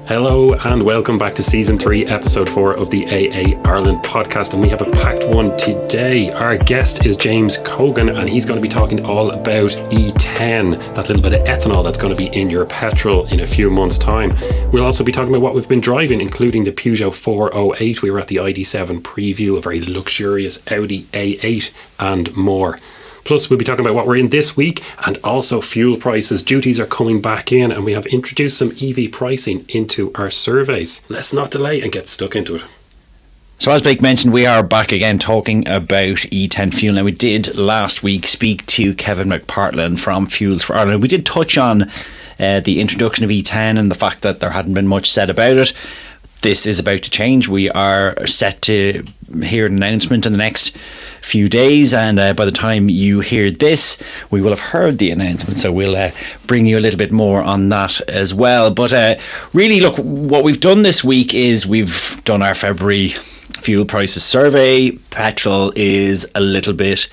Hello and welcome back to Season 3, Episode 4 of the AA Ireland podcast, and we have a packed one today. Our guest is James Cogan, and he's going to be talking all about E10, that little bit of ethanol that's going to be in your petrol in a few months' time. We'll also be talking about what we've been driving, including the Peugeot 408. We were at the ID7 preview, a very luxurious Audi A8 and more. Plus, we'll be talking about what we're in this week and also fuel prices. Duties are coming back in, and we have introduced some EV pricing into our surveys. Let's not delay and get stuck into it. So as Blake mentioned, we are back again talking about E10 fuel. Now, we did last week speak to Kevin McPartland from Fuels for Ireland. We did touch on the introduction of E10 and the fact that there hadn't been much said about it. This is about to change. We are set to hear an announcement in the next few days, and by the time you hear this, we will have heard the announcement, so we'll bring you a little bit more on that as well. But really, look, what we've done this week is we've done our February fuel prices survey. Petrol is a little bit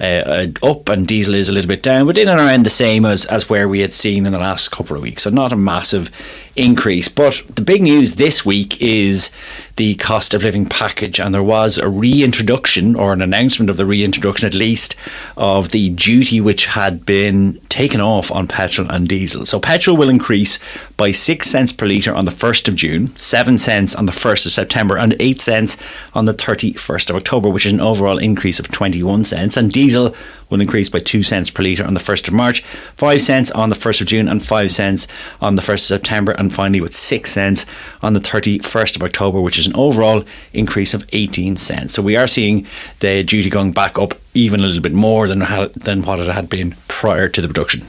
up and diesel is a little bit down, but in and around the same as where we had seen in the last couple of weeks, so not a massive increase. But the big news this week is the cost of living package, and there was a reintroduction, or an announcement of the reintroduction at least, of the duty which had been taken off on petrol and diesel. So petrol will increase by 6 cents per litre on the 1st of June, 7 cents on the 1st of September and 8 cents on the 31st of October, which is an overall increase of 21 cents. And diesel will increase by 2 cents per litre on the 1st of March, 5 cents on the 1st of June and 5 cents on the 1st of September, and finally with 6 cents on the 31st of October, which is an overall increase of 18 cents. So we are seeing the duty going back up even a little bit more than what it had been prior to the reduction.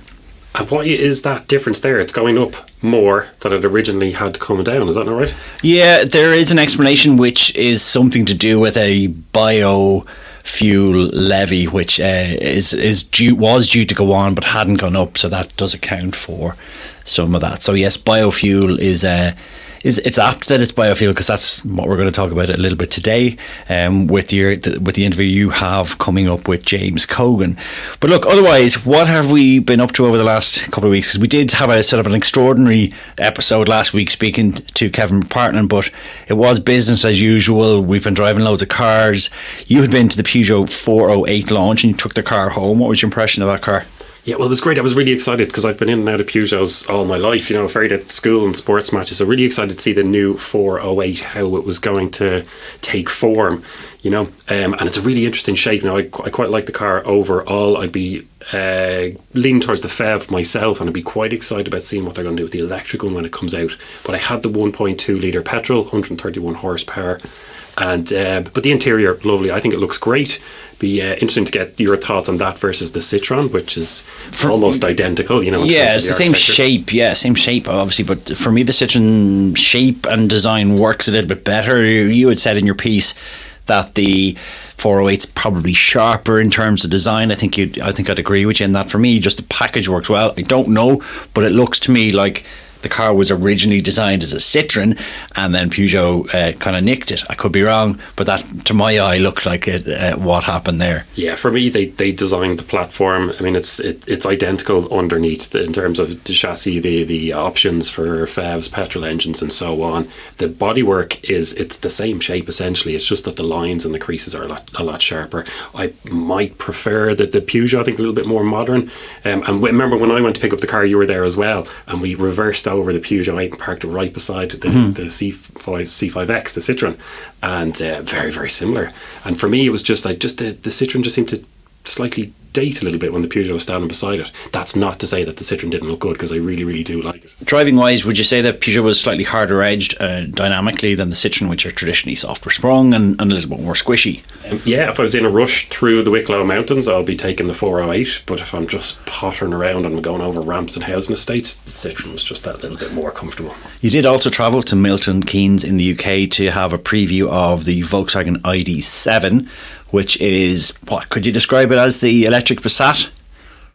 And why is that difference there? It's going up more than it originally had come down, is that not right? Yeah, there is an explanation which is something to do with a biofuel levy, which was due to go on but hadn't gone up, so that does account for some of that. So yes, biofuel is it's apt that it's biofuel, because that's what we're going to talk about a little bit today, with the interview you have coming up with James Cogan. But look, otherwise, what have we been up to over the last couple of weeks? Because we did have a sort of an extraordinary episode last week speaking to Kevin McPartland, but it was business as usual. We've been driving loads of cars. You had been to the Peugeot 408 launch and you took the car home. What was your impression of that car? Yeah, well, it was great. I was really excited because I've been in and out of Peugeots all my life, ferried at school and sports matches. So really excited to see the new 408, how it was going to take form, and it's a really interesting shape. Now, I quite like the car overall. I'd be leaning towards the PHEV myself, and I'd be quite excited about seeing what they're going to do with the electric one when it comes out. But I had the 1.2 litre petrol, 131 horsepower. And but the interior, lovely. I think it looks great. Be interesting to get your thoughts on that versus the Citroen, which is almost identical. Yeah, it's the same shape. Yeah, same shape, obviously. But for me, the Citroen shape and design works a little bit better. You had said in your piece that the 408's probably sharper in terms of design. I think I'd agree with you in that. For me, just the package works well. I don't know, but it looks to me like the car was originally designed as a Citroen, and then Peugeot kind of nicked it. I could be wrong, but that, to my eye, looks like what happened there. Yeah, for me, they designed the platform. I mean, it's identical underneath in terms of the chassis, the options for PHEVs, petrol engines, and so on. The bodywork it's the same shape essentially. It's just that the lines and the creases are a lot sharper. I might prefer the Peugeot. I think a little bit more modern. And remember when I went to pick up the car, you were there as well, and we reversed over the Peugeot 8 and parked it right beside the C5X, the Citroen, and very, very similar. And for me, it was just the Citroen just seemed to slightly date a little bit when the Peugeot was standing beside it. That's not to say that the Citroen didn't look good, because I really, really do like it. Driving wise, would you say that Peugeot was slightly harder edged dynamically than the Citroen, which are traditionally softer sprung and a little bit more squishy? Yeah, if I was in a rush through the Wicklow Mountains, I'll be taking the 408, but if I'm just pottering around and going over ramps and housing estates, the Citroen was just that little bit more comfortable. You did also travel to Milton Keynes in the UK to have a preview of the Volkswagen ID7, which is, what could you describe it as, the electric Passat?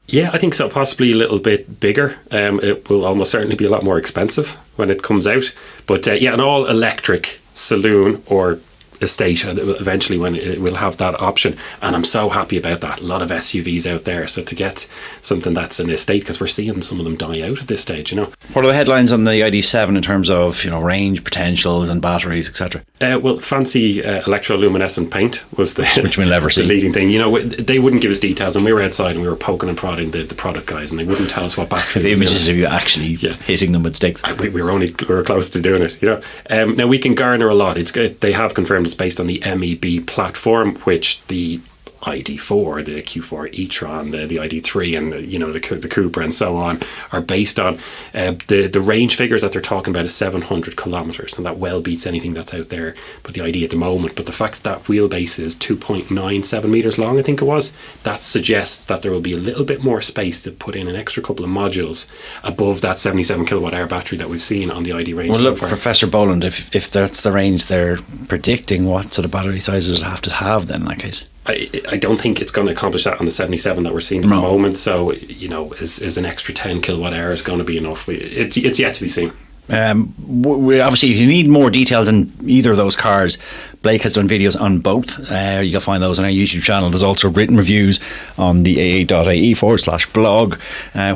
Yeah, I think so. Possibly a little bit bigger. It will almost certainly be a lot more expensive when it comes out. But an all-electric saloon, or estate eventually when it will have that option, and I'm so happy about that. A lot of SUVs out there, so to get something that's an estate, because we're seeing some of them die out at this stage, you know. What are the headlines on the ID7 in terms of, you know, range potentials and batteries, etc.? Well, fancy electroluminescent paint was the which we'll never see. The leading thing. You know, they wouldn't give us details, and we were outside and we were poking and prodding the product guys, and they wouldn't tell us what battery. The images of you actually hitting them with sticks. We were close to doing it, you know. Now we can garner a lot. It's good. They have confirmed it's based on the MEB platform, which the ID4, the Q4 e-tron, the ID3, and you know the Cupra and so on are based on. The range figures that they're talking about is 700 kilometres, and that well beats anything that's out there. But the ID at the moment, but the fact that wheelbase is 2.97 metres long, I think it was, that suggests that there will be a little bit more space to put in an extra couple of modules above that 77 kilowatt hour battery that we've seen on the ID range. Well, look, Professor Boland, if that's the range they're predicting, what sort of battery sizes does it have to have then in that case? I don't think it's going to accomplish that on the 77 that we're seeing at the moment. So, you know, is an extra 10 kilowatt hours going to be enough? It's yet to be seen. We obviously, if you need more details on either of those cars, Blake has done videos on both. You can find those on our YouTube channel. There's also written reviews on the aa.ie/blog,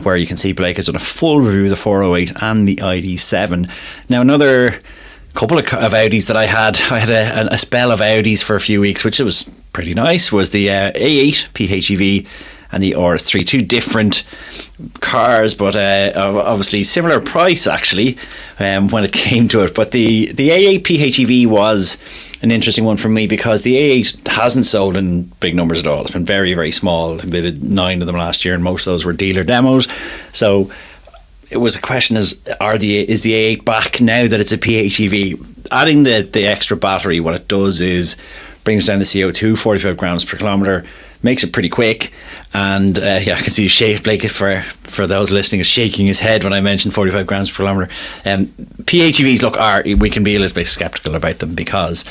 where you can see Blake has done a full review of the 408 and the ID7. Now, another couple of Audis that I had a spell of Audis for a few weeks, which was pretty nice, was the A8 PHEV and the RS3, two different cars, but obviously similar price actually when it came to it. But the A8 PHEV was an interesting one for me because the A8 hasn't sold in big numbers at all. It's been very, very small. I think they did 9 of them last year, and most of those were dealer demos. So it was a question: is the A8 back now that it's a PHEV? Adding the extra battery, what it does is brings down the CO2 45 grams per kilometre, makes it pretty quick. And I can see Blake, for those listening, is shaking his head when I mentioned 45 grams per kilometre. PHEVs, we can be a little bit sceptical about them because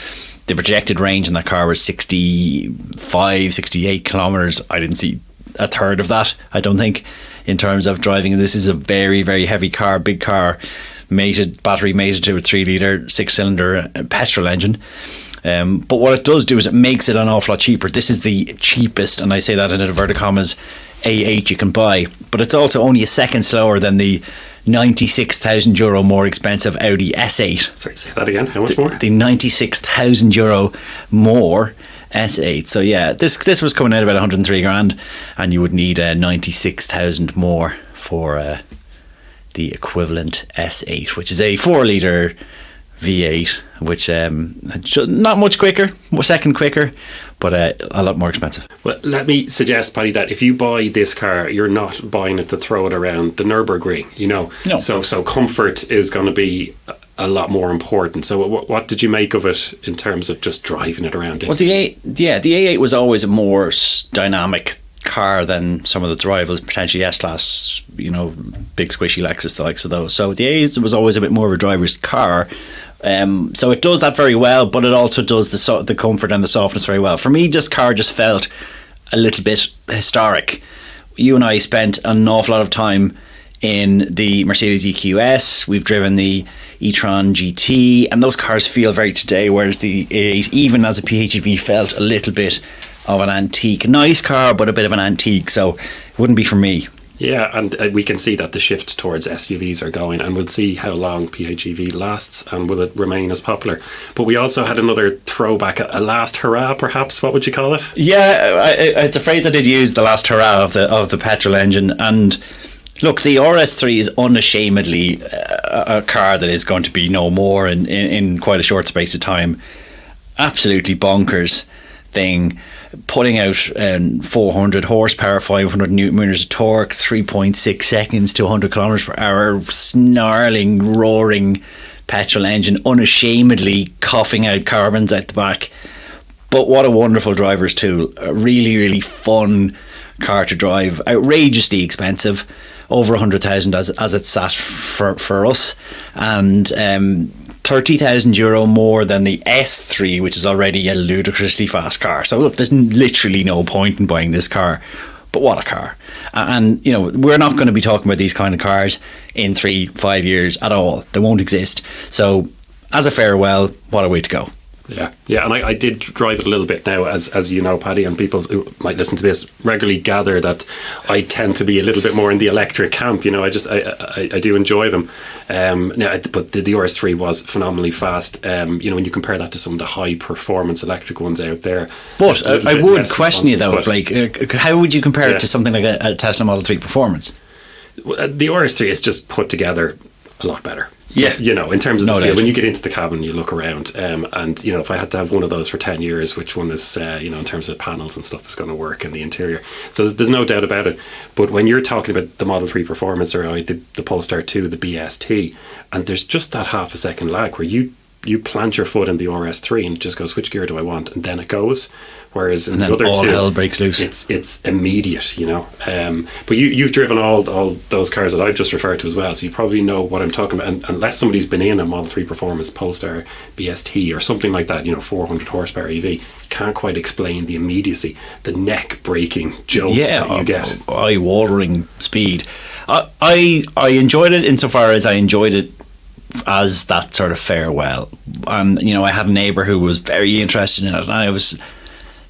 the projected range in that car was 65, 68 kilometres. I didn't see a third of that, I don't think, in terms of driving. And this is a very, very heavy car, big car, battery mated to a 3 litre 6-cylinder petrol engine. But what it does do is it makes it an awful lot cheaper. This is the cheapest, and I say that in inverted commas, A8 you can buy, but it's also only a second slower than the €96,000 more expensive Audi S8. Sorry, say that again. How much more? The €96,000 more S8. So yeah, this was coming out about 103 grand, and you would need 96,000 more for the equivalent S8, which is a 4 litre V8, which not much quicker, second quicker, but a lot more expensive. Well, let me suggest, Paddy, that if you buy this car, you're not buying it to throw it around the Nürburgring, you know. No. So comfort is going to be a lot more important. So what did you make of it in terms of just driving it around? Well, the A8 was always a more dynamic car than some of the rivals, potentially S-Class, you know, big squishy Lexus, the likes of those. So the A8 was always a bit more of a driver's car. So it does that very well, but it also does the comfort and the softness very well. For me, this car just felt a little bit historic. You and I spent an awful lot of time in the Mercedes EQS. We've driven the e-tron GT, and those cars feel very today, whereas the A8, even as a PHEV, felt a little bit of an antique. Nice car, but a bit of an antique, so it wouldn't be for me. Yeah, and we can see that the shift towards SUVs are going, and we'll see how long PHEV lasts and will it remain as popular. But we also had another throwback, a last hurrah perhaps, what would you call it? Yeah, it's a phrase I did use, the last hurrah of the petrol engine. And look, the RS3 is unashamedly a car that is going to be no more in quite a short space of time. Absolutely bonkers thing. Putting out 400 horsepower, 500 newton meters of torque, 3.6 seconds to 100 kilometers per hour, snarling, roaring petrol engine, unashamedly coughing out carbons at the back. But what a wonderful driver's tool. A really, really fun car to drive. Outrageously expensive, over 100,000 as it sat for us, and €30,000 more than the S3, which is already a ludicrously fast car. So look, there's literally no point in buying this car, but what a car. And you know, we're not going to be talking about these kind of cars in 3-5 years at all. They won't exist. So as a farewell, what a way to go. Yeah, and I did drive it a little bit now, as you know, Paddy, and people who might listen to this regularly gather that I tend to be a little bit more in the electric camp. I do enjoy them. But the RS3 was phenomenally fast. When you compare that to some of the high performance electric ones out there. But I would question you though, how would you compare it to something like a Tesla Model 3 Performance? The RS3 is just put together a lot better. Yeah. In terms of No the feel, doubt. when you get into the cabin, you look around, and if I had to have one of those for 10 years, which one is, in terms of panels and stuff, is going to work in the interior. So there's no doubt about it. But when you're talking about the Model 3 Performance or the Polestar 2, the BST, and there's just that half a second lag where you plant your foot in the RS3 and it just goes, which gear do I want? And then it goes. Whereas in the other all two, hell breaks loose. It's immediate, But you've driven all those cars that I've just referred to as well, so you probably know what I'm talking about. And unless somebody's been in a Model 3 Performance, Polestar, BST or something like that, 400 horsepower EV, you can't quite explain the immediacy, the neck breaking jolts that you get. Eye-watering speed. I enjoyed it insofar as I enjoyed it as that sort of farewell. And I had a neighbour who was very interested in it, and I was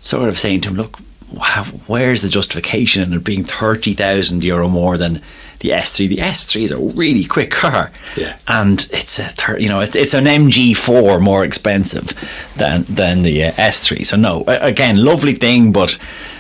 sort of saying to him, look, wow, where's the justification in it being €30,000 more than the S3? The S3 is a really quick car, and it's it's an MG4 more expensive than the S3. So no, again, lovely thing, but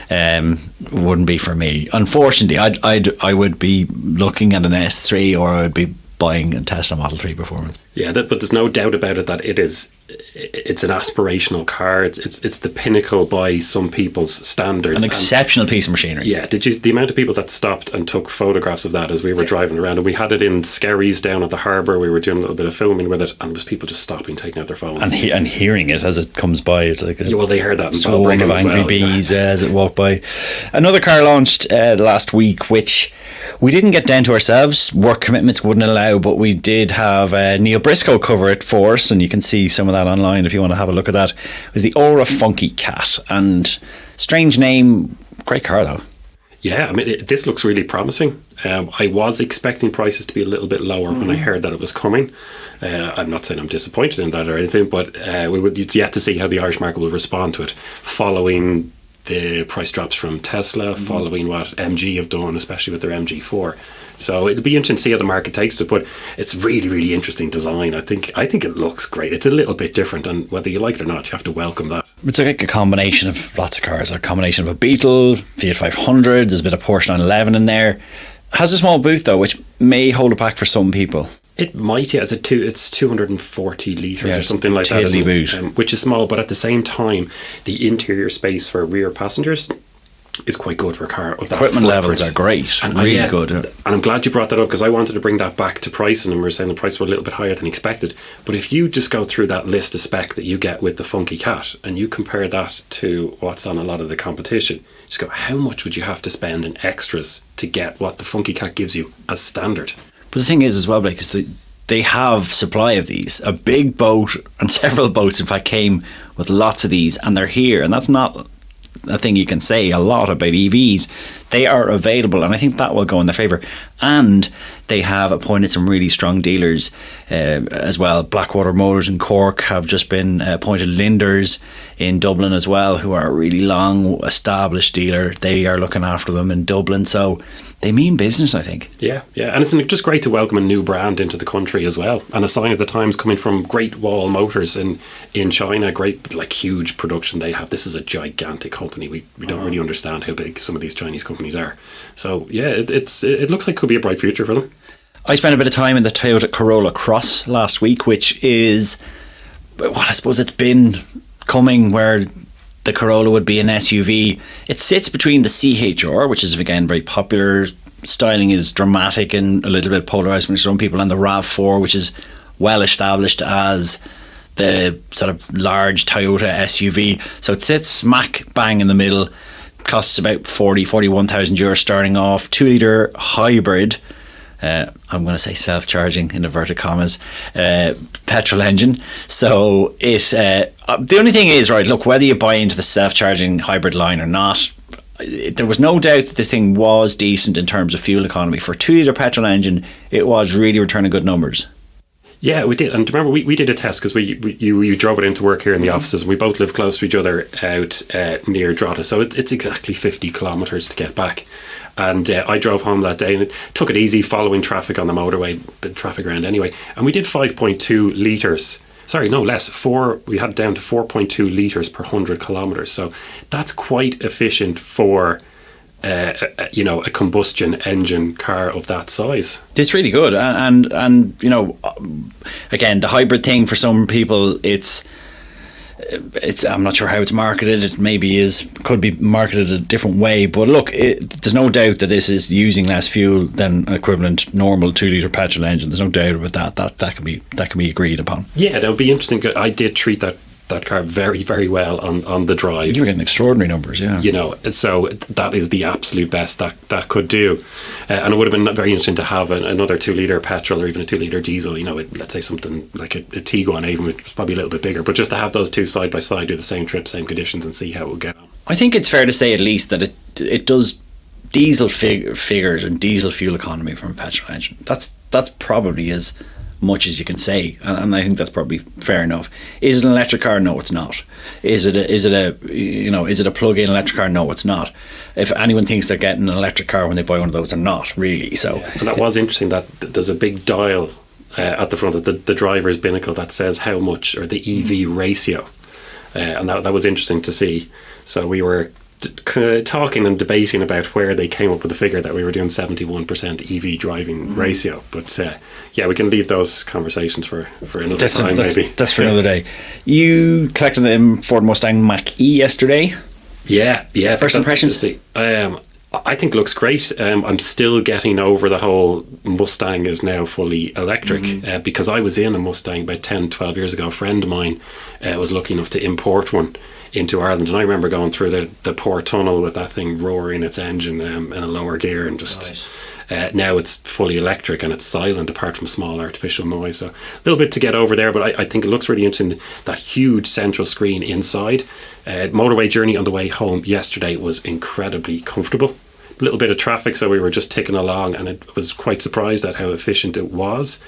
wouldn't be for me. Unfortunately, I would be looking at an S3, or I would be buying a Tesla Model 3 Performance. Yeah, but there's no doubt about it that it's an aspirational car. It's the pinnacle by some people's standards. An exceptional piece of machinery. Yeah, the amount of people that stopped and took photographs of that as we were driving around, and we had it in Skerries down at the harbour. We were doing a little bit of filming with it, and there was people just stopping, taking out their phones and hearing it as it comes by. It's like they heard that in swarm of angry bees as it walked by. Another car launched last week, which we didn't get down to ourselves. Work commitments wouldn't allow, but we did have Neil Briscoe cover it for us, and you can see some of that online if you want to have a look at that. It was the Aura Funky Cat, and strange name, great car though. Yeah, I mean, this looks really promising. I was expecting prices to be a little bit lower when I heard that it was coming. I'm not saying I'm disappointed in that or anything, but it's yet to see how the Irish market will respond to it following the price drops from Tesla, following what MG have done, especially with their MG4. So it'll be interesting to see how the market takes it, but it's really, really interesting design. I think it looks great. It's a little bit different, and whether you like it or not, you have to welcome that. It's like a combination of lots of cars, a combination of a Beetle, Fiat 500, there's a bit of Porsche 911 in there. Has a small booth though, which may hold it back for some people. It might, yeah. It's 240 litres or something like that, boot. Which is small, but at the same time, the interior space for rear passengers is quite good for a car of that equipment footprint. levels are great, and really good. And I'm glad you brought that up, because I wanted to bring that back to pricing, and we were saying the prices were a little bit higher than expected. But if you just go through that list of spec that you get with the Funky Cat and you compare that to what's on a lot of the competition, just go, how much would you have to spend in extras to get what the Funky Cat gives you as standard? But the thing is as well, Blake, is they have supply of these. A big boat, and several boats in fact, came with lots of these, and they're here, and that's not a thing you can say a lot about EVs. They are available, and I think that will go in their favour. And they have appointed some really strong dealers as well. Blackwater Motors in Cork have just been appointed. Linders in Dublin as well, who are a really long established dealer. They are looking after them in Dublin, so they mean business, I think. Yeah, and it's just great to welcome a new brand into the country as well, and a sign of the times coming from Great Wall Motors in China. Great, like, huge production they have. This is a gigantic company. We don't really understand how big some of these Chinese companies are. So yeah, it looks like it could be a bright future for them. I spent a bit of time in the Toyota Corolla Cross last week, which is, well, I suppose it's been coming where the Corolla would be an SUV. It sits between the CHR, which is again very popular. Styling is dramatic and a little bit polarised for some people, and the RAV4, which is well established as the sort of large Toyota SUV. So it sits smack bang in the middle. Costs about 41,000 euros starting off. 2 litre hybrid. I'm going to say self-charging in inverted commas, petrol engine. So it the only thing is, right, look, whether you buy into the self-charging hybrid line or not, there was no doubt that this thing was decent in terms of fuel economy. For a 2 litre petrol engine, it was really returning good numbers. Yeah, we did. And remember, we did a test because you drove it into work here in the offices, and we both live close to each other out near Drogheda. So it's exactly 50 kilometres to get back. And I drove home that day, and it took it easy following traffic on the motorway, bit traffic around anyway. And we did 5.2 litres. Sorry, no, less. We had it down to 4.2 litres per 100 kilometres. So that's quite efficient for a combustion engine car of that size. It's really good, and again, the hybrid thing for some people, it's I'm not sure how it's marketed. It could be marketed a different way, but look, there's no doubt that this is using less fuel than an equivalent normal 2-litre petrol engine. There's no doubt about that. That can be agreed upon. Yeah, that would be interesting. I did treat that car very, very well on the drive. You were getting extraordinary numbers, yeah. So that is the absolute best that could do. And it would have been very interesting to have another 2-litre petrol or even a 2-litre diesel, let's say something like a Tiguan even, which was probably a little bit bigger, but just to have those two side by side, do the same trip, same conditions, and see how it would get on. I think it's fair to say at least that it does diesel figures and diesel fuel economy from a petrol engine. That's probably as much as you can say, and I think that's probably fair enough. Is it an electric car? No, it's not. Is it a plug-in electric car? No, it's not. If anyone thinks they're getting an electric car when they buy one of those, they're not really. So, yeah. And that was interesting that there's a big dial at the front of the driver's binnacle that says how much, or the EV ratio, and that was interesting to see. So we were talking and debating about where they came up with the figure that we were doing 71% EV driving ratio, but we can leave those conversations for another time. Maybe that's for another day. You collected the Ford Mustang Mach-E yesterday. Yeah. First impressions? I think it looks great. I'm still getting over the whole Mustang is now fully electric, because I was in a Mustang about 10-12 years ago. A friend of mine was lucky enough to import one into Ireland, and I remember going through the port tunnel with that thing roaring its engine in a lower gear, and just now it's fully electric and it's silent apart from a small artificial noise. So a little bit to get over there, but I think it looks really interesting. That huge central screen inside. Motorway journey on the way home yesterday was incredibly comfortable. A little bit of traffic, so we were just ticking along, and I was quite surprised at how efficient it was.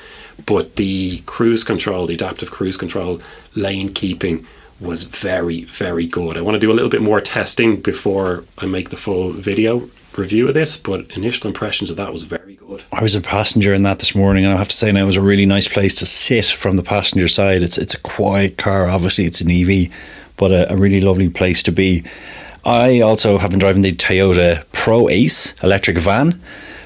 But the cruise control, the adaptive cruise control, lane keeping was very, very good. I want to do a little bit more testing before I make the full video review of this, but initial impressions of that was very good. I was a passenger in that this morning, and I have to say now it was a really nice place to sit from the passenger side. It's a quiet car, obviously it's an EV, but a really lovely place to be. I also have been driving the Toyota Pro Ace electric van,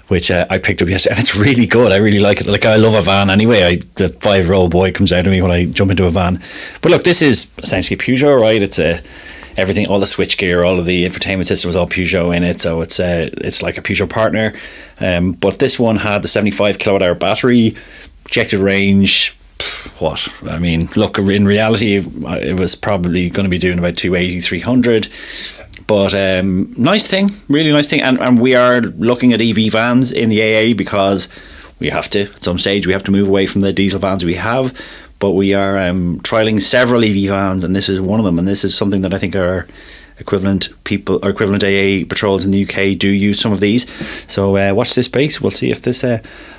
which I picked up yesterday, and it's really good. I really like it. Like, I love a van anyway. The 5-year-old boy comes out of me when I jump into a van. But look, this is essentially a Peugeot, right? It's everything, all the switchgear, all of the infotainment system is all Peugeot in it, so it's like a Peugeot partner. But this one had the 75 kilowatt hour battery, projected range. What? I mean, look, in reality, it was probably going to be doing about 280, 300. But nice thing, really nice thing. And we are looking at EV vans in the AA because we have to, at some stage, we have to move away from the diesel vans we have. But we are trialling several EV vans, and this is one of them. And this is something that I think our equivalent AA patrols in the UK do use some of these. So watch this space. We'll see if this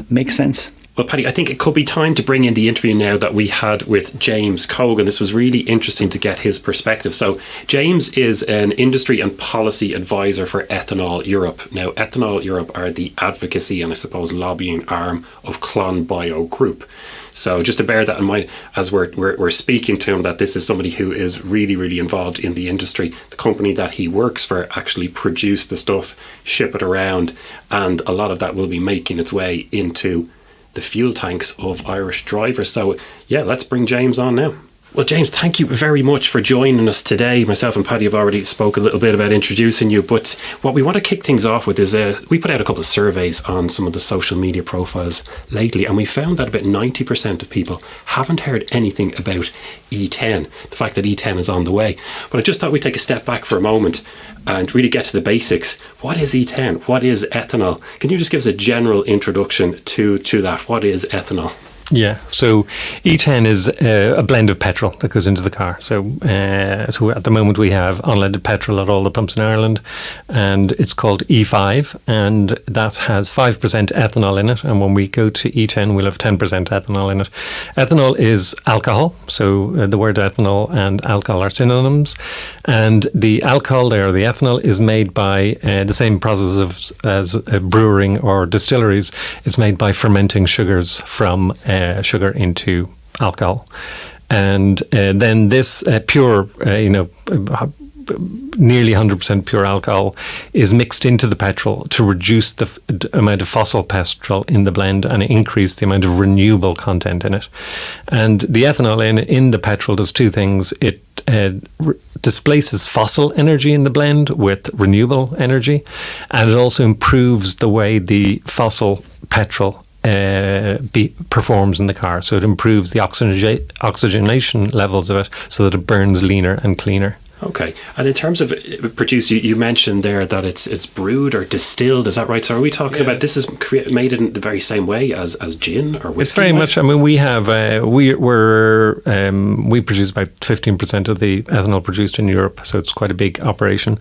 makes sense. Well, Paddy, I think it could be time to bring in the interview now that we had with James Cogan. This was really interesting to get his perspective. So James is an industry and policy advisor for Ethanol Europe. Now, Ethanol Europe are the advocacy and, I suppose, lobbying arm of Clonbio Group. So just to bear that in mind as we're speaking to him, that this is somebody who is really, really involved in the industry. The company that he works for actually produce the stuff, ship it around, and a lot of that will be making its way into the fuel tanks of Irish drivers. So yeah, let's bring James on now. Well, James, thank you very much for joining us today. Myself and Paddy have already spoke a little bit about introducing you, but what we want to kick things off with is we put out a couple of surveys on some of the social media profiles lately, and we found that about 90% of people haven't heard anything about E10, the fact that E10 is on the way. But I just thought we'd take a step back for a moment and really get to the basics. What is E10? What is ethanol? Can you just give us a general introduction to that? What is ethanol? Yeah, so E10 is a blend of petrol that goes into the car. So at the moment we have unleaded petrol at all the pumps in Ireland, and it's called E5, and that has 5% ethanol in it. And when we go to E10, we'll have 10% ethanol in it. Ethanol is alcohol, so the word ethanol and alcohol are synonyms. And the alcohol there, the ethanol, is made by the same process as brewing or distilleries. It's made by fermenting sugars from sugar into alcohol, and then this pure, nearly 100% pure alcohol is mixed into the petrol to reduce the amount of fossil petrol in the blend and increase the amount of renewable content in it. And the ethanol in the petrol does two things. It displaces fossil energy in the blend with renewable energy, and it also improves the way the fossil petrol performs in the car. So it improves the oxygenation levels of it so that it burns leaner and cleaner. Okay. And in terms of produce, you mentioned there that it's brewed or distilled. Is that right? So are we talking about this is made in the very same way as gin or whiskey? It's very much. I mean, we have we produce about 15% of the ethanol produced in Europe, so it's quite a big operation,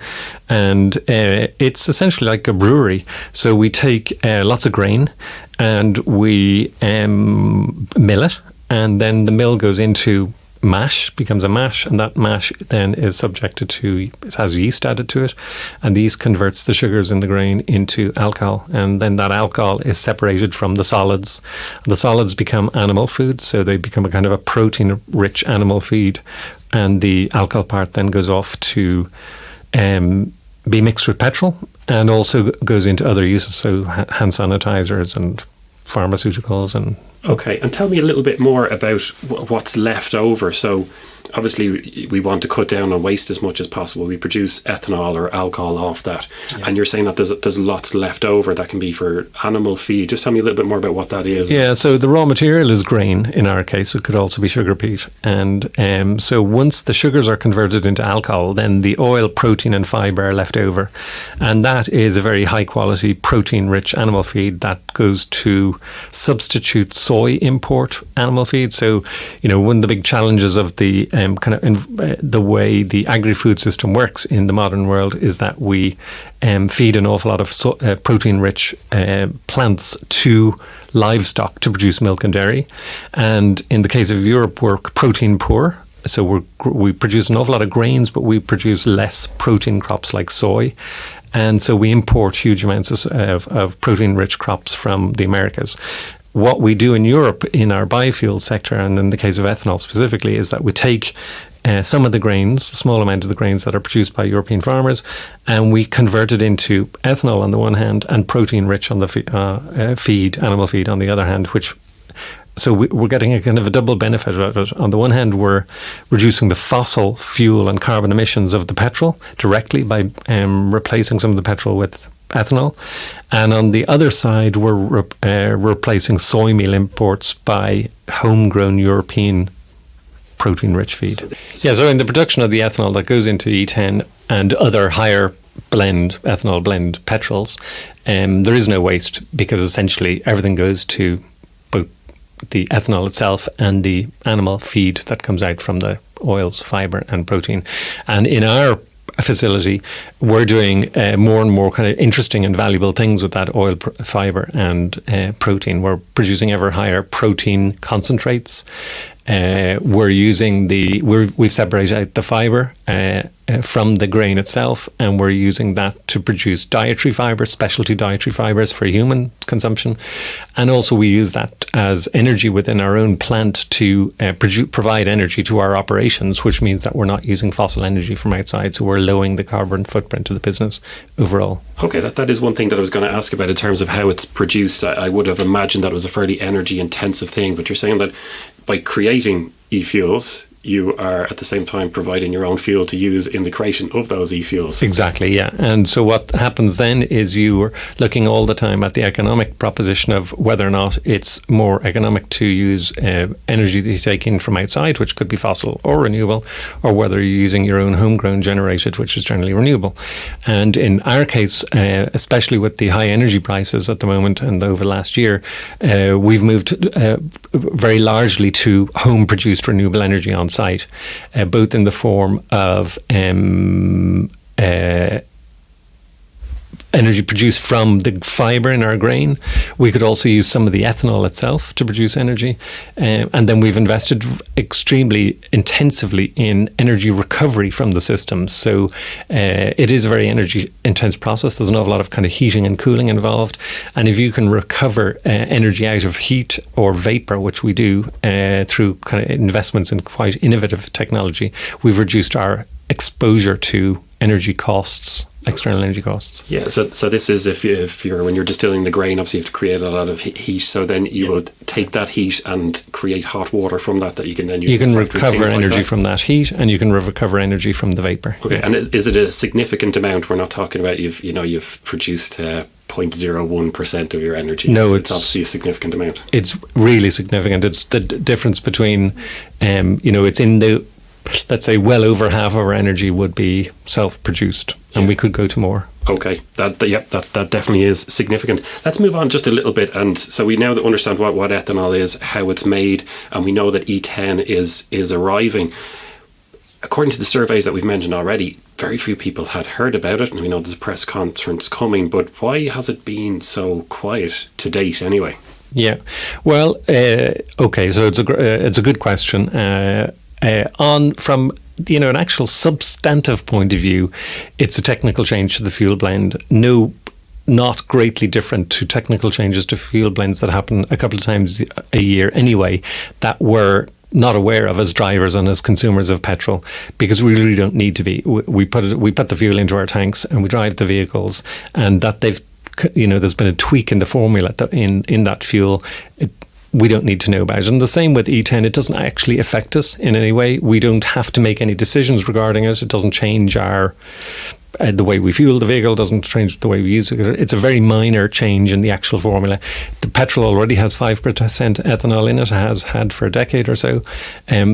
and it's essentially like a brewery. So we take lots of grain and we mill it, and then the mill goes into becomes a mash, and that mash then is subjected to, it has yeast added to it, and the yeast converts the sugars in the grain into alcohol, and then that alcohol is separated from the solids. The solids become animal food, so they become a kind of a protein-rich animal feed, and the alcohol part then goes off to be mixed with petrol, and also goes into other uses, so hand sanitizers and pharmaceuticals and... Okay, and tell me a little bit more about what's left over. So obviously we want to cut down on waste as much as possible. We produce ethanol or alcohol off that. Yeah. And you're saying that there's lots left over that can be for animal feed. Just tell me a little bit more about what that is. Yeah, so the raw material is grain in our case. It could also be sugar beet. And so once the sugars are converted into alcohol, then the oil, protein and fibre are left over. And that is a very high quality protein-rich animal feed that goes to substitute soy import animal feed. So, one of the big challenges of the the way the agri-food system works in the modern world is that we feed an awful lot of protein-rich plants to livestock to produce milk and dairy. And in the case of Europe, we're protein poor. So we produce an awful lot of grains, but we produce less protein crops like soy. And so we import huge amounts of protein-rich crops from the Americas. What we do in Europe in our biofuel sector, and in the case of ethanol specifically, is that we take some of the grains, a small amount of the grains that are produced by European farmers, and we convert it into ethanol on the one hand and protein-rich on the animal feed on the other hand, so we're getting a kind of a double benefit out of it. On the one hand, we're reducing the fossil fuel and carbon emissions of the petrol directly by replacing some of the petrol with ethanol. And on the other side, we're replacing soy meal imports by homegrown European protein-rich feed. So in the production of the ethanol that goes into E10 and other higher ethanol blend petrols, there is no waste, because essentially everything goes to both the ethanol itself and the animal feed that comes out from the oils, fibre and protein. And in our facility, we're doing more and more kind of interesting and valuable things with that oil, fibre and protein. We're producing ever higher protein concentrates. We've separated out the fibre from the grain itself, and we're using that to produce dietary fibre, specialty dietary fibres for human consumption. And also we use that as energy within our own plant to provide energy to our operations, which means that we're not using fossil energy from outside, so we're lowering the carbon footprint of the business overall. Okay, that is one thing that I was going to ask about in terms of how it's produced. I would have imagined that it was a fairly energy intensive thing, but you're saying that by creating e-fuels, you are at the same time providing your own fuel to use in the creation of those e-fuels. Exactly, yeah. And so what happens then is you are looking all the time at the economic proposition of whether or not it's more economic to use energy that you take in from outside, which could be fossil or renewable, or whether you're using your own homegrown generated, which is generally renewable. And in our case, especially with the high energy prices at the moment and over the last year, we've moved very largely to home-produced renewable energy on site, both in the form of energy produced from the fibre in our grain. We could also use some of the ethanol itself to produce energy. And then we've invested extremely intensively in energy recovery from the systems. So it is a very energy intense process. There's an awful lot of kind of heating and cooling involved. And if you can recover energy out of heat or vapour, which we do through kind of investments in quite innovative technology, we've reduced our exposure to energy costs, external energy costs. Yeah, so this is if you're when you're distilling the grain, obviously you have to create a lot of heat. So then you will take that heat and create hot water from that you can then use. You can recover energy from that heat, and you can recover energy from the vapor. Okay, and is it a significant amount? We're not talking about you've produced 0.01% of your energy. No, it's obviously a significant amount. It's really significant. It's the difference between, it's in the, let's say, well over half of our energy would be self-produced, and we could go to more. Okay, that definitely is significant. Let's move on just a little bit, and so we now understand what ethanol is, how it's made, and we know that E10 is arriving. According to the surveys that we've mentioned already, very few people had heard about it, and we know there's a press conference coming, but why has it been so quiet to date anyway? Yeah, well, okay, so it's a good question. From an actual substantive point of view, it's a technical change to the fuel blend. No, not greatly different to technical changes to fuel blends that happen a couple of times a year anyway, that we're not aware of as drivers and as consumers of petrol, because we really don't need to be. We put the fuel into our tanks and we drive the vehicles, and that there's been a tweak in the formula in that fuel. We don't need to know about it. And the same with E10, it doesn't actually affect us in any way. We don't have to make any decisions regarding it. It doesn't change the way we fuel the vehicle, doesn't change the way we use it. It's a very minor change in the actual formula. The petrol already has 5% ethanol in it, has had for a decade or so.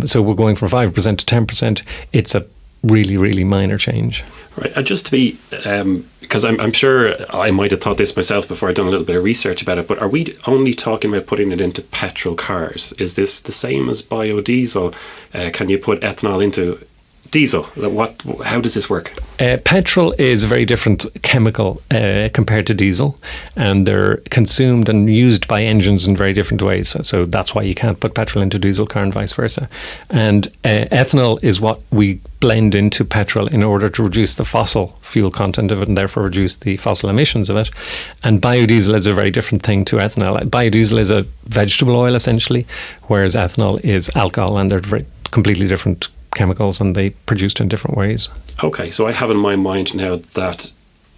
So we're going from 5% to 10%. It's a really, really minor change. Right, and just to be, because I'm sure I might have thought this myself before I'd done a little bit of research about it, but are we only talking about putting it into petrol cars? Is this the same as biodiesel? Can you put ethanol into diesel? How does this work? Petrol is a very different chemical compared to diesel, and they're consumed and used by engines in very different ways. So that's why you can't put petrol into diesel car and vice versa. And ethanol is what we blend into petrol in order to reduce the fossil fuel content of it and therefore reduce the fossil emissions of it. And biodiesel is a very different thing to ethanol. Biodiesel is a vegetable oil essentially, whereas ethanol is alcohol, and they're very completely different chemicals, and they produced in different ways. Okay, so I have in my mind now that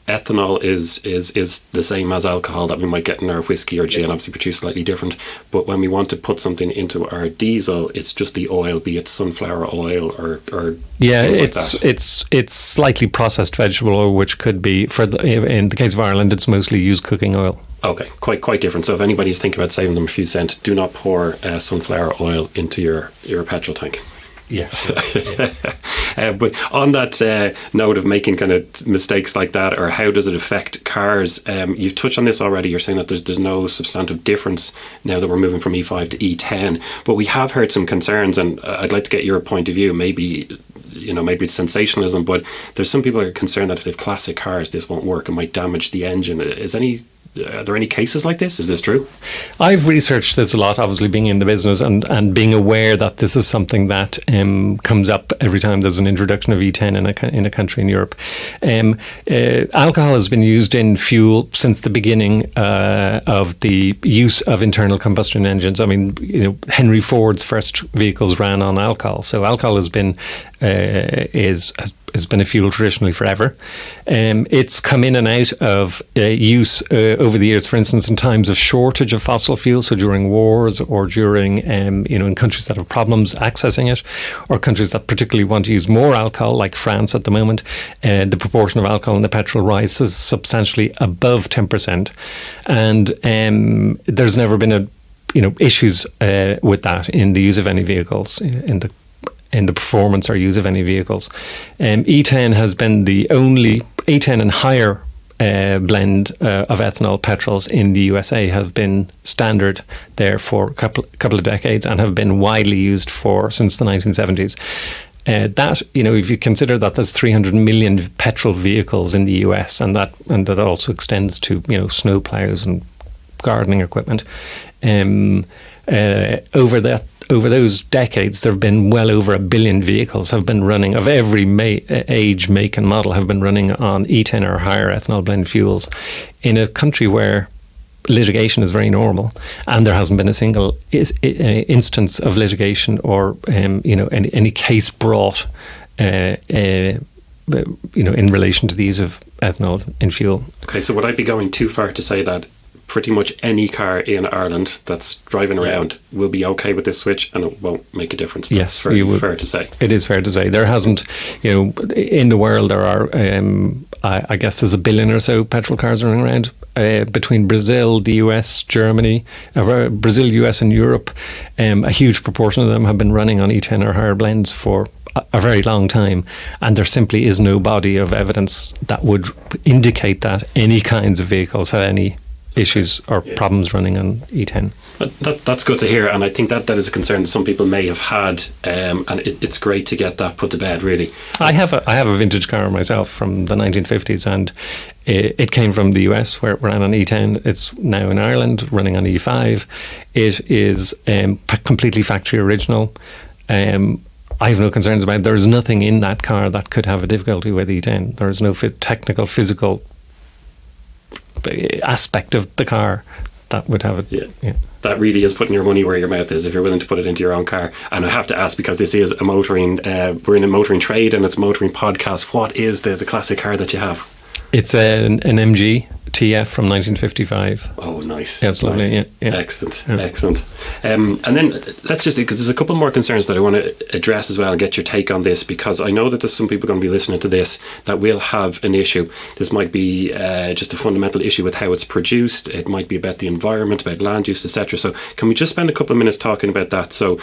ethanol is the same as alcohol that we might get in our whiskey or gin, obviously produced slightly different. But when we want to put something into our diesel, it's just the oil, be it sunflower oil or things like that. It's slightly processed vegetable oil, which could be, in the case of Ireland, it's mostly used cooking oil. Okay, quite different. So if anybody's thinking about saving them a few cents, do not pour sunflower oil into your petrol tank. Yeah. But on that note of making kind of mistakes like that, or how does it affect cars, you've touched on this already. You're saying that there's no substantive difference now that we're moving from E5 to E10, but we have heard some concerns, and I'd like to get your point of view. Maybe it's sensationalism, but there's some people who are concerned that if they have classic cars, this won't work. It might damage the engine. Are there any cases like this? Is this true? I've researched this a lot, obviously being in the business and being aware that this is something that comes up every time there's an introduction of E10 in a country in Europe. Alcohol has been used in fuel since the beginning of the use of internal combustion engines. I mean, Henry Ford's first vehicles ran on alcohol, so alcohol has been has been a fuel traditionally forever. It's come in and out of use over the years, for instance, in times of shortage of fossil fuels, so during wars or during, in countries that have problems accessing it, or countries that particularly want to use more alcohol, like France at the moment. The proportion of alcohol in the petrol rises substantially above 10%. And there's never been issues with that in the use of any vehicles, in the performance or use of any vehicles. E10 has been the only E10 and higher blend of ethanol petrols in the USA have been standard there for a couple of decades and have been widely used since the 1970s. That, if you consider that there's 300 million petrol vehicles in the US, and that also extends to snow plows and gardening equipment. Over those decades, there have been well over 1 billion vehicles have been running of every age, make, and model have been running on E10 or higher ethanol blend fuels, in a country where litigation is very normal, and there hasn't been a single instance of litigation or any case brought in relation to the use of ethanol in fuel. Okay, so would I be going too far to say that pretty much any car in Ireland that's driving around will be okay with this switch and it won't make a difference? That's fair to say. It is fair to say. There hasn't, in the world there are, I guess there's 1 billion or so petrol cars running around between Brazil, the US, Germany, Brazil, US and Europe. A huge proportion of them have been running on E10 or higher blends for a very long time, and there simply is no body of evidence that would indicate that any kinds of vehicles had any issues or problems running on E10. That's good to hear, and I think that is a concern that some people may have had, and it's great to get that put to bed, really. I have a vintage car myself from the 1950s, and it came from the US, where it ran on E10. It's now in Ireland, running on E5. It is completely factory original. I have no concerns about it. There is nothing in that car that could have a difficulty with E10. There is no technical, physical aspect of the car that would have it. Yeah. That really is putting your money where your mouth is if you're willing to put it into your own car. And I have to ask, because this is a motoring, we're in a motoring trade and it's a motoring podcast, what is the classic car that you have? It's an MG TF from 1955. Oh, nice. Yeah, it's lovely. Nice. Yeah. Excellent. And then let's just, because there's a couple more concerns that I want to address as well and get your take on this, because I know that there's some people going to be listening to this that will have an issue. This might be just a fundamental issue with how it's produced. It might be about the environment, about land use, etc. So can we just spend a couple of minutes talking about that? So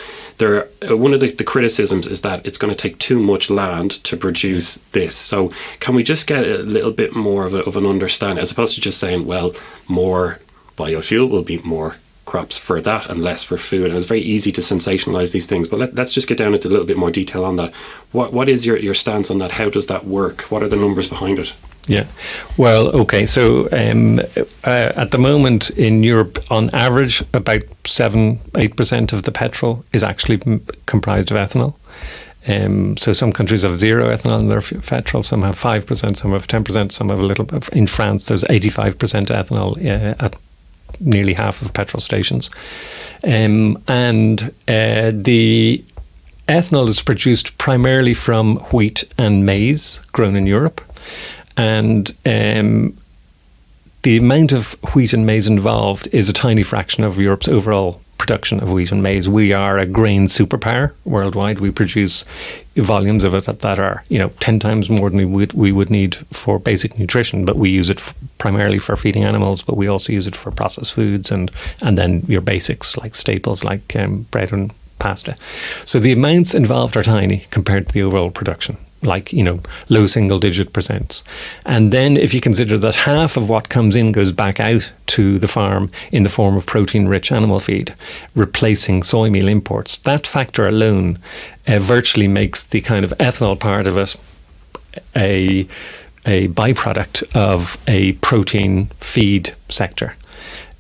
one of the criticisms is that it's going to take too much land to produce this. So can we just get a little bit more of an understanding, as opposed to just saying, well, more biofuel will be more crops for that and less for food. And it's very easy to sensationalize these things, but let's just get down into a little bit more detail on that. What is your stance on that? How does that work? What are the numbers behind it? Yeah, well, okay, so at the moment in Europe, on average, about 7-8% of the petrol is actually comprised of ethanol. So some countries have zero ethanol in their petrol, some have 5%, some have 10%, some have a little bit. In France, there's 85% ethanol at nearly half of petrol stations. And the ethanol is produced primarily from wheat and maize grown in Europe. And the amount of wheat and maize involved is a tiny fraction of Europe's overall production of wheat and maize. We are a grain superpower worldwide. We produce volumes of it that are 10 times more than we would need for basic nutrition, but we use it primarily for feeding animals, but we also use it for processed foods and then your basics like staples like bread and pasta. So the amounts involved are tiny compared to the overall production, like, low single digit percents. And then if you consider that half of what comes in goes back out to the farm in the form of protein rich animal feed, replacing soy meal imports, that factor alone virtually makes the kind of ethanol part of it a byproduct of a protein feed sector.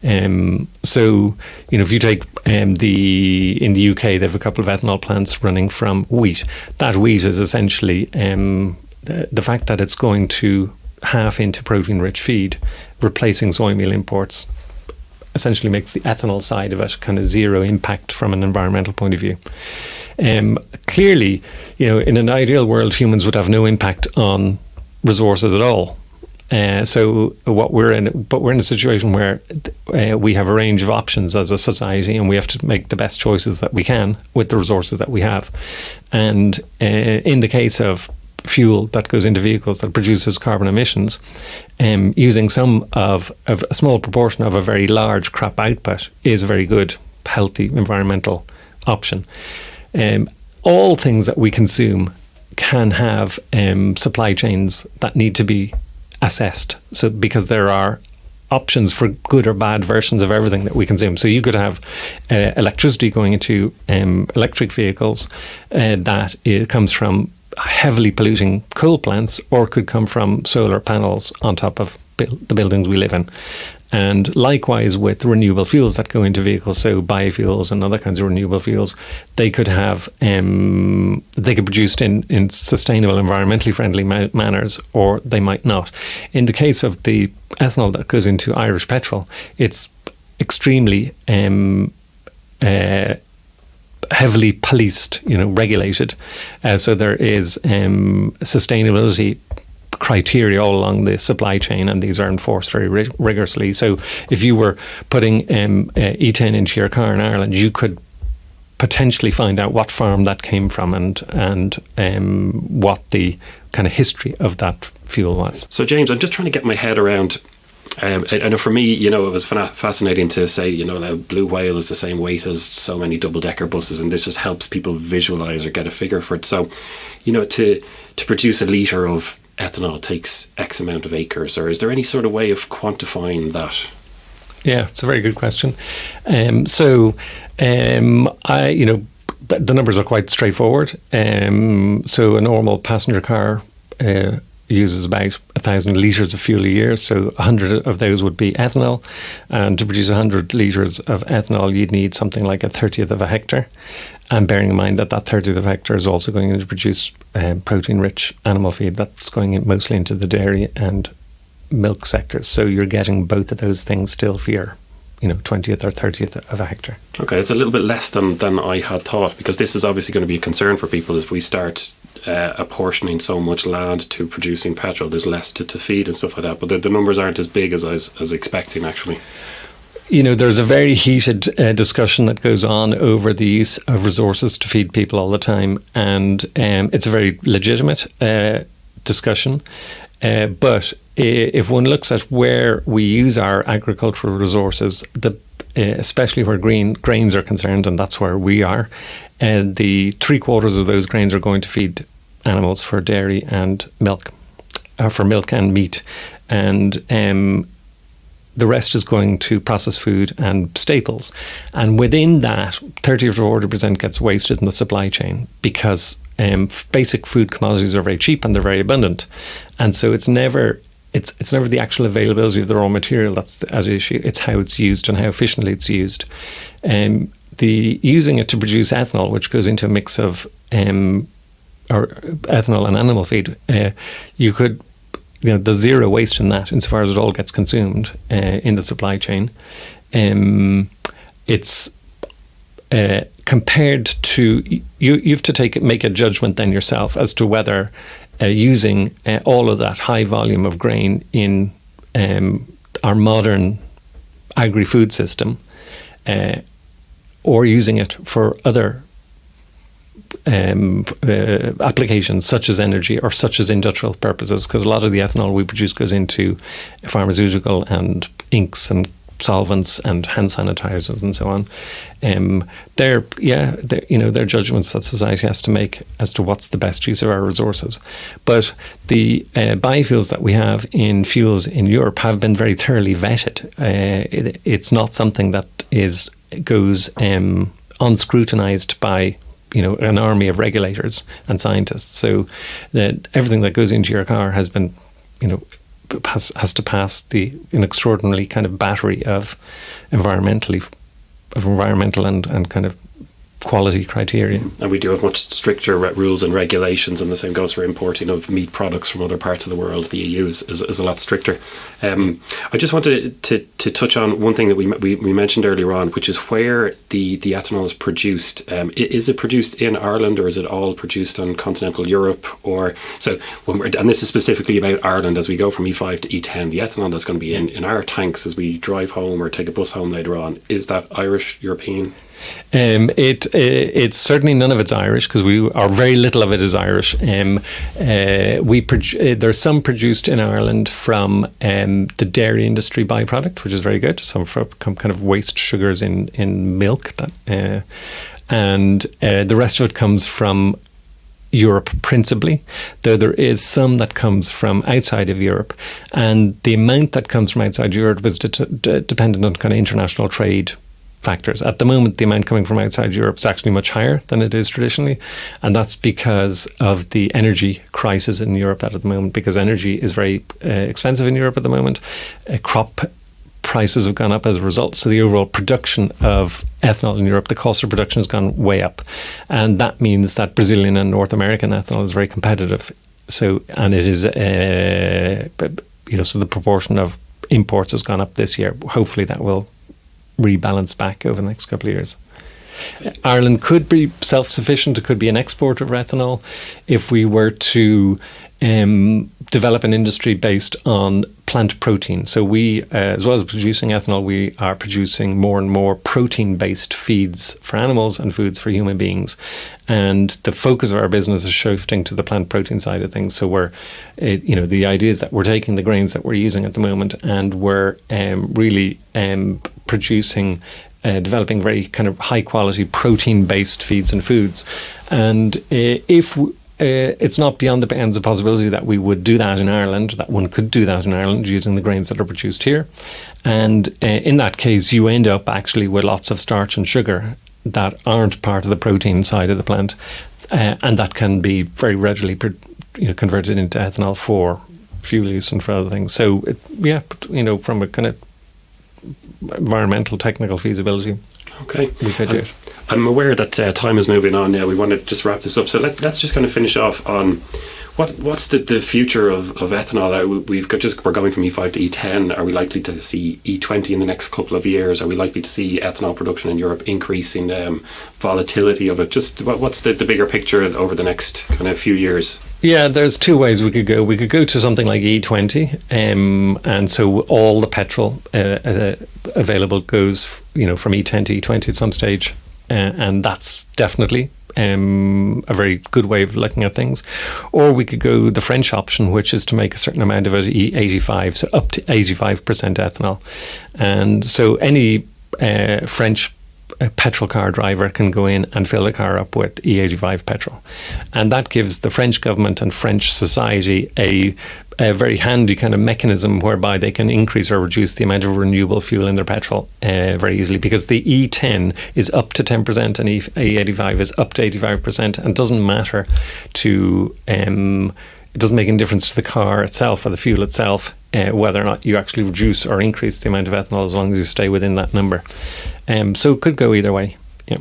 So, if you take in the UK, they have a couple of ethanol plants running from wheat. That wheat is essentially the fact that it's going to half into protein-rich feed, replacing soy meal imports, essentially makes the ethanol side of it kind of zero impact from an environmental point of view. Clearly, in an ideal world, humans would have no impact on resources at all. But we're in a situation where we have a range of options as a society, and we have to make the best choices that we can with the resources that we have. And in the case of fuel that goes into vehicles that produces carbon emissions, using some of a small proportion of a very large crop output is a very good, healthy environmental option. All things that we consume can have supply chains that need to be assessed. So because there are options for good or bad versions of everything that we consume. So you could have electricity going into electric vehicles that it comes from heavily polluting coal plants, or could come from solar panels on top of the buildings we live in. And likewise with renewable fuels that go into vehicles, so biofuels and other kinds of renewable fuels, they could have they could be produced in sustainable, environmentally friendly manners, or they might not. In the case of the ethanol that goes into Irish petrol, it's extremely heavily policed, regulated. So there is sustainability criteria all along the supply chain, and these are enforced very rigorously. So if you were putting E10 into your car in Ireland, you could potentially find out what farm that came from and what the kind of history of that fuel was. So James, I'm just trying to get my head around. I know for me, it was fascinating to say, now Blue Whale is the same weight as so many double-decker buses, and this just helps people visualise or get a figure for it. So, to produce a litre of ethanol takes X amount of acres, or is there any sort of way of quantifying that? Yeah, it's a very good question. The numbers are quite straightforward. So a normal passenger car uses about 1,000 litres of fuel a year, so 100 of those would be ethanol. And to produce 100 litres of ethanol, you'd need something like 1/30 of a hectare. And bearing in mind that 1/30 of a hectare is also going to produce protein-rich animal feed that's going in mostly into the dairy and milk sectors. So you're getting both of those things still for your 20th or 30th of a hectare. Okay, it's a little bit less than I had thought, because this is obviously going to be a concern for people if we start apportioning so much land to producing petrol. There's less to feed and stuff like that, but the numbers aren't as big as I was expecting, actually. There's a very heated discussion that goes on over the use of resources to feed people all the time, and it's a very legitimate discussion. But if one looks at where we use our agricultural resources, especially where grains are concerned, and that's where we are, the 3/4 of those grains are going to feed animals for dairy and milk, for milk and meat, and the rest is going to processed food and staples. And within that, 30 to 40% gets wasted in the supply chain, because basic food commodities are very cheap and they're very abundant. And so it's never the actual availability of the raw material that's at issue. It's how it's used and how efficiently it's used. Using it to produce ethanol, which goes into a mix of or ethanol and animal feed, you could, there's zero waste in that insofar as it all gets consumed in the supply chain. It's compared to, you have to make a judgment then yourself as to whether using all of that high volume of grain in our modern agri-food system, or using it for other applications such as energy or such as industrial purposes, because a lot of the ethanol we produce goes into pharmaceutical and inks and solvents and hand sanitizers and so on. They're judgments that society has to make as to what's the best use of our resources. But the biofuels that we have in fuels in Europe have been very thoroughly vetted. It's not something that goes unscrutinized by an army of regulators and scientists. So that everything that goes into your car has been, has to pass an extraordinarily kind of battery of environmental and kind of quality criteria. And we do have much stricter rules and regulations, and the same goes for importing of meat products from other parts of the world. The EU is a lot stricter. I just wanted to touch on one thing that we mentioned earlier on, which is where the ethanol is produced. Is it produced in Ireland, or is it all produced on continental Europe? Or so, and this is specifically about Ireland. As we go from E5 to E10, the ethanol that's going to be in our tanks as we drive home or take a bus home later on, is that Irish, European? It's certainly none of it's Irish, because very little of it is Irish. There's some produced in Ireland from the dairy industry byproduct, which is very good. Some from kind of waste sugars in milk, and the rest of it comes from Europe principally, though there is some that comes from outside of Europe, and the amount that comes from outside Europe is dependent on kind of international trade factors. At the moment, the amount coming from outside Europe is actually much higher than it is traditionally, and that's because of the energy crisis in Europe at the moment, because energy is very expensive in Europe at the moment. Crop prices have gone up as a result, so the overall production of ethanol in Europe, the cost of production has gone way up, and that means that Brazilian and North American ethanol is very competitive. So, and it is, so the proportion of imports has gone up this year. Hopefully that will rebalance back over the next couple of years. Ireland could be self-sufficient. It could be an exporter of ethanol if we were to develop an industry based on plant protein. So we, as well as producing ethanol, we are producing more and more protein-based feeds for animals and foods for human beings. And the focus of our business is shifting to the plant protein side of things. So the idea is that we're taking the grains that we're using at the moment, and we're really developing very kind of high quality protein based feeds and foods. And it's not beyond the bounds of possibility that we would do that in Ireland, that one could do that in Ireland using the grains that are produced here. And in that case, you end up actually with lots of starch and sugar that aren't part of the protein side of the plant, and that can be very readily converted into ethanol for fuel use and for other things. So, from a kind of environmental technical feasibility. Okay. We could do it. I'm aware that time is moving on now. We want to just wrap this up. So let's just kind of finish off on what's the future of ethanol. We're going from E5 to E10. Are we likely to see E20 in the next couple of years? Are we likely to see ethanol production in Europe increasing, volatility of it? Just what's the bigger picture over the next kind of few years? Yeah, there's two ways we could go. We could go to something like E20, and so all the petrol available goes, from E10 to E20 at some stage, and that's definitely a very good way of looking at things. Or we could go the French option, which is to make a certain amount of it E85, so up to 85% ethanol. And so any French petrol car driver can go in and fill the car up with E85 petrol. And that gives the French government and French society a very handy kind of mechanism whereby they can increase or reduce the amount of renewable fuel in their petrol very easily, because the E10 is up to 10% and E85 is up to 85%, and it doesn't matter it doesn't make any difference to the car itself or the fuel itself whether or not you actually reduce or increase the amount of ethanol, as long as you stay within that number. So it could go either way. Yeah.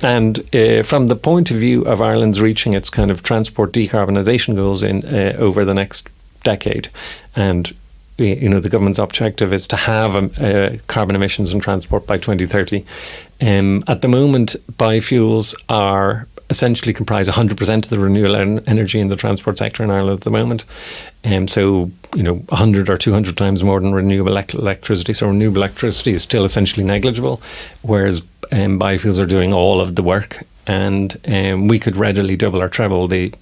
And from the point of view of Ireland's reaching its kind of transport decarbonisation goals over the next decade, and the government's objective is to have carbon emissions in transport by 2030. At the moment, biofuels are essentially comprise 100% of the renewable energy in the transport sector in Ireland at the moment. So 100 or 200 times more than renewable electricity. So renewable electricity is still essentially negligible, whereas biofuels are doing all of the work. And we could readily double or treble the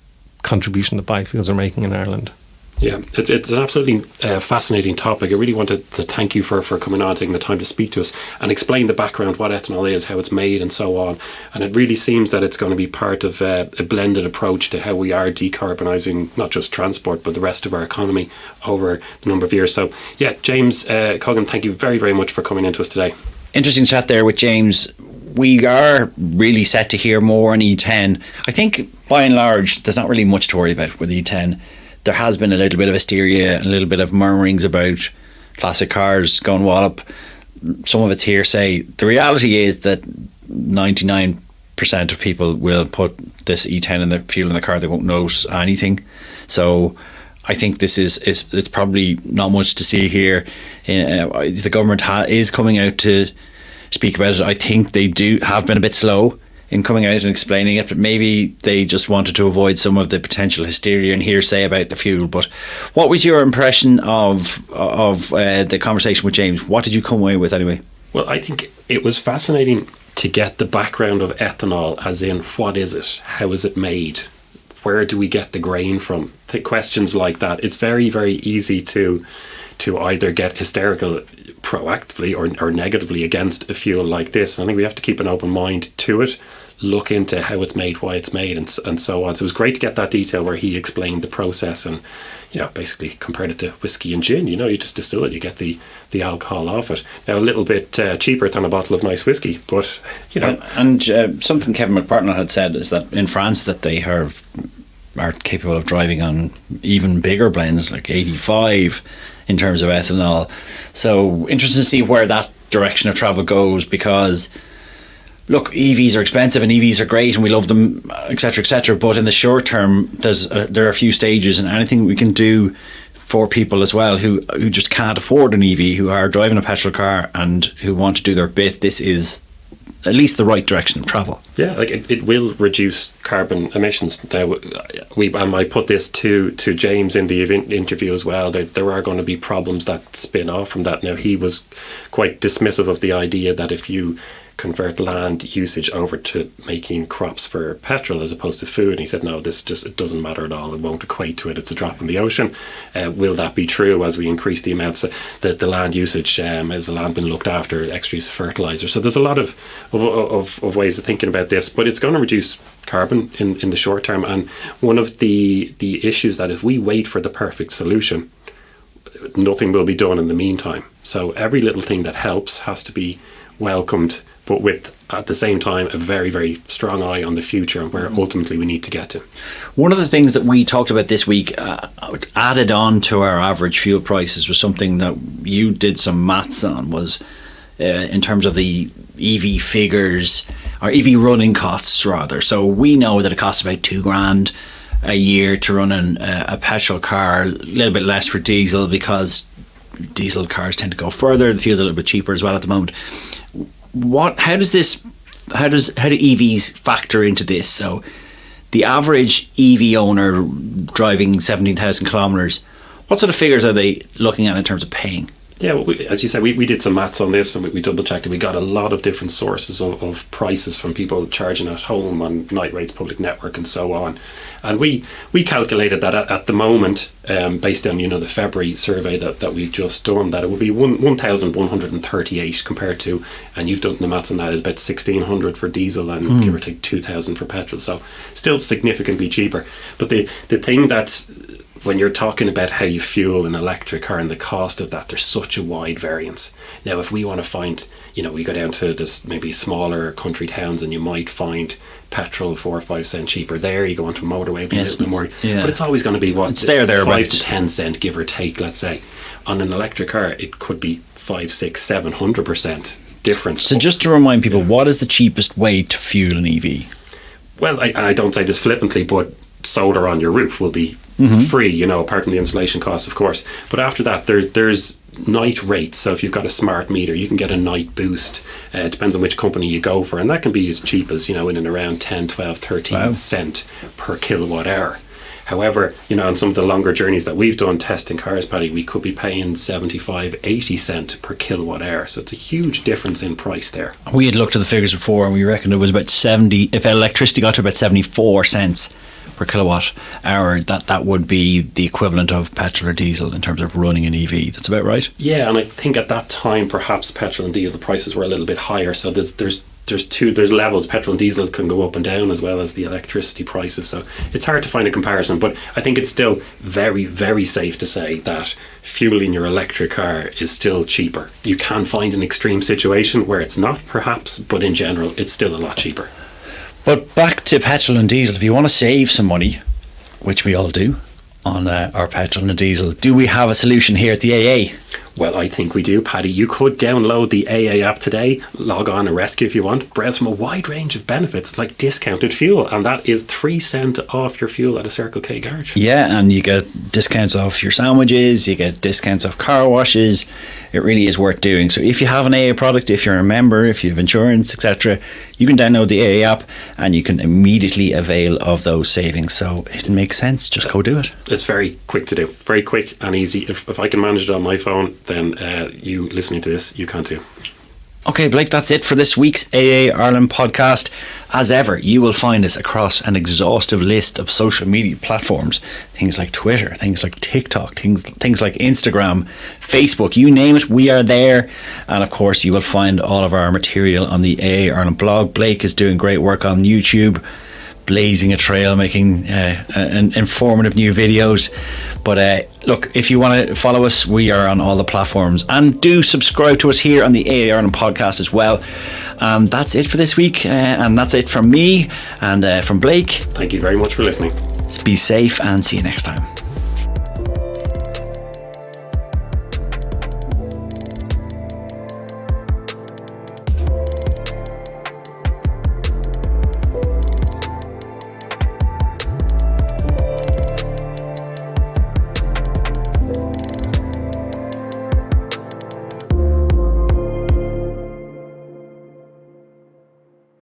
contribution that biofuels are making in Ireland. Yeah, it's an absolutely fascinating topic. I really wanted to thank you for coming on, taking the time to speak to us and explain the background, what ethanol is, how it's made and so on. And it really seems that it's going to be part of a blended approach to how we are decarbonising not just transport but the rest of our economy over the number of years. So yeah, James Cogan, thank you very, very much for coming into us today. Interesting chat there with James. We are really set to hear more on E10. I think by and large there's not really much to worry about with E10. There has been a little bit of hysteria, a little bit of murmurings about classic cars going wallop. Some of it's hearsay. The reality is that 99% percent of people will put this E10 in the fuel in the car. They won't notice anything. So I think this is it's probably not much to see here. The government is coming out to speak about it. I think they have been a bit slow in coming out and explaining it, but maybe they just wanted to avoid some of the potential hysteria and hearsay about the fuel. But what was your impression of the conversation with James? What did you come away with anyway? Well, I think it was fascinating to get the background of ethanol, as in, what is it? How is it made? Where do we get the grain from? Questions like that. It's very, very easy to either get hysterical proactively or negatively against a fuel like this. And I think we have to keep an open mind to it, look into how it's made, why it's made, and so on. So it was great to get that detail where he explained the process and, basically compared it to whiskey and gin. You just distill it, you get the alcohol off it. Now, a little bit cheaper than a bottle of nice whiskey, but, And something Kevin McPartland had said is that in France that they are capable of driving on even bigger blends, like 85 in terms of ethanol. So interesting to see where that direction of travel goes, because look, EVs are expensive and EVs are great and we love them, etc., but in the short term there are a few stages, and anything we can do for people as well who just can't afford an EV, who are driving a petrol car and who want to do their bit, this is at least the right direction of travel. Yeah, like it will reduce carbon emissions. Now, I put this to James in the interview as well. There are going to be problems that spin off from that. Now, he was quite dismissive of the idea that if you convert land usage over to making crops for petrol as opposed to food, and he said, no, it doesn't matter at all. It won't equate to it. It's a drop in the ocean. Will that be true as we increase the amounts that the land usage, has the land been looked after, extra use of fertilizer? So there's a lot of ways of thinking about this, but it's going to reduce carbon in the short term. And one of the issues that if we wait for the perfect solution, nothing will be done in the meantime. So every little thing that helps has to be welcomed, but with, at the same time, a very, very strong eye on the future and where ultimately we need to get to. One of the things that we talked about this week, added on to our average fuel prices, was something that you did some maths on, was in terms of the EV figures, or EV running costs rather. So we know that it costs about $2,000 a year to run a petrol car, a little bit less for diesel because diesel cars tend to go further. The fuel's a little bit cheaper as well at the moment. How do EVs factor into this? So the average EV owner driving 17,000 kilometres, what sort of figures are they looking at in terms of paying? Yeah, well, as you said, we did some maths on this and we double checked it. We got a lot of different sources of prices from people charging at home on Night Rates Public Network and so on. And we calculated that at the moment, based on the February survey that we've just done, that it would be 1,138 compared to, and you've done the maths on that, is about 1,600 for diesel and give or take 2,000 for petrol. So still significantly cheaper. But the thing that's, when you're talking about how you fuel an electric car and the cost of that, there's such a wide variance. Now, if we want to find, we go down to this maybe smaller country towns and you might find petrol 4 or 5 cents cheaper there. You go onto a motorway, a little bit more. Yeah. But it's always going to be, it's there 5 to 10 cent, give or take, let's say. On an electric car, it could be 5, 6, 700% difference. So just to remind people, what is the cheapest way to fuel an EV? Well, I don't say this flippantly, but solar on your roof will be free, apart from the installation costs, of course. But after that, there's night rates. So if you've got a smart meter, you can get a night boost. It depends on which company you go for. And that can be as cheap as, in and around 10, 12, 13 cent per kilowatt hour. However, on some of the longer journeys that we've done testing cars, Paddy, we could be paying 75, 80 cent per kilowatt hour. So it's a huge difference in price there. We had looked at the figures before and we reckoned it was about 70, if electricity got to about 74 cents per kilowatt hour, that would be the equivalent of petrol or diesel in terms of running an EV. That's about right? Yeah, and I think at that time perhaps petrol and diesel prices were a little bit higher. So there's levels. Petrol and diesel can go up and down as well as the electricity prices. So it's hard to find a comparison, but I think it's still very, very safe to say that fueling your electric car is still cheaper. You can find an extreme situation where it's not, perhaps, but in general, it's still a lot cheaper. But back to petrol and diesel, if you want to save some money, which we all do, on our petrol and diesel, do we have a solution here at the AA? Well, I think we do, Paddy. You could download the AA app today, log on and rescue if you want, browse from a wide range of benefits like discounted fuel, and that is 3 cents off your fuel at a Circle K garage. Yeah, and you get discounts off your sandwiches, you get discounts off car washes. It really is worth doing. So if you have an AA product, if you're a member, if you have insurance, etc., you can download the AA app and you can immediately avail of those savings. So it makes sense. Just go do it. It's very quick to do. Very quick and easy. If I can manage it on my phone, then you listening to this, you can too. Okay, Blake, that's it for this week's AA Ireland podcast. As ever, you will find us across an exhaustive list of social media platforms. Things like Twitter, things like TikTok, things like Instagram, Facebook, you name it, we are there. And of course, you will find all of our material on the AA Ireland blog. Blake is doing great work on YouTube, blazing a trail, making informative new videos. But look, if you want to follow us, we are on all the platforms, and do subscribe to us here on the AA Ireland podcast as well. And that's it for this week, and that's it from me and from Blake. Thank you very much for listening. Be safe and see you next time.